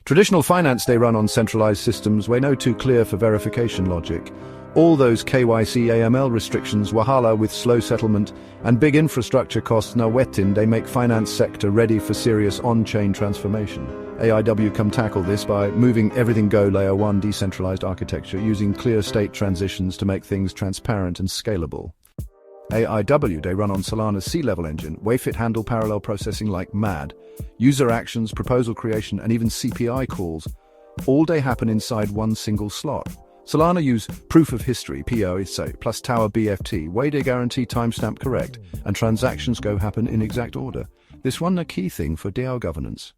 Traditional finance they run on centralized systems way no too clear for verification logic. All those KYC AML restrictions, wahala with slow settlement, and big infrastructure costs na wetin they make finance sector ready for serious on-chain transformation. AIW come tackle this by moving everything go layer 1 decentralized architecture using clear state transitions to make things transparent and scalable. AIW they run on Solana's C-level engine, way fit handle parallel processing like mad. User actions, proposal creation, and even CPI calls all day happen inside one single slot. Solana use proof of history (POE) plus Tower BFT, way they guarantee timestamp correct, and transactions go happen in exact order. This one a key thing for DAO governance.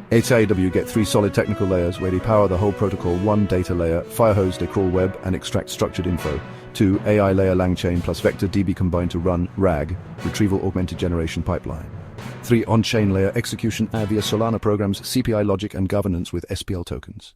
AIW get 3 solid technical layers where they power the whole protocol. 1 data layer, firehose they crawl web and extract structured info. 2 AI layer LangChain plus vector DB combined to run RAG, retrieval augmented generation pipeline. 3 on-chain layer execution via Solana programs, CPI logic and governance with SPL tokens.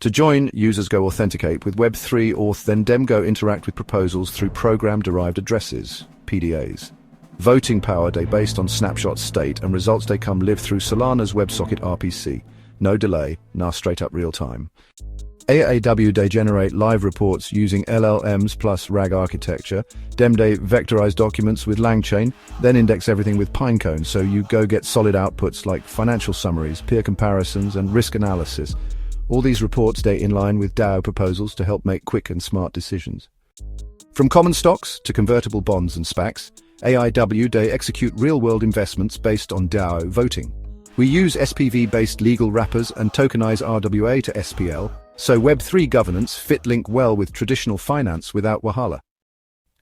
To join, users go authenticate with Web3 auth, then dem go interact with proposals through program-derived addresses, PDAs. Voting power they based on snapshot state and results they come live through Solana's WebSocket RPC. No delay, now straight up real time. AIW they generate live reports using LLMs plus RAG architecture. Dem they vectorize documents with LangChain, then index everything with Pinecone so you go get solid outputs like financial summaries, peer comparisons and risk analysis. All these reports they inline with DAO proposals to help make quick and smart decisions. From common stocks to convertible bonds and SPACs, AIW they execute real-world investments based on DAO voting. We use SPV-based legal wrappers and tokenize RWA to SPL, so Web3 governance fit link well with traditional finance without wahala.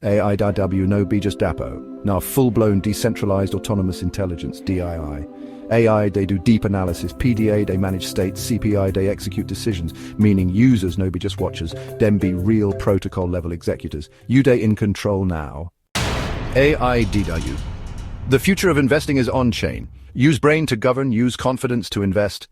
AIW no be just DAPO, now full-blown Decentralized Autonomous Intelligence, DII. AI they do deep analysis, PDA they manage states, CPI they execute decisions, meaning users no be just watchers, them be real protocol-level executors. You they in control now. AIDW. The future of investing is on-chain. Use brain to govern, use confidence to invest.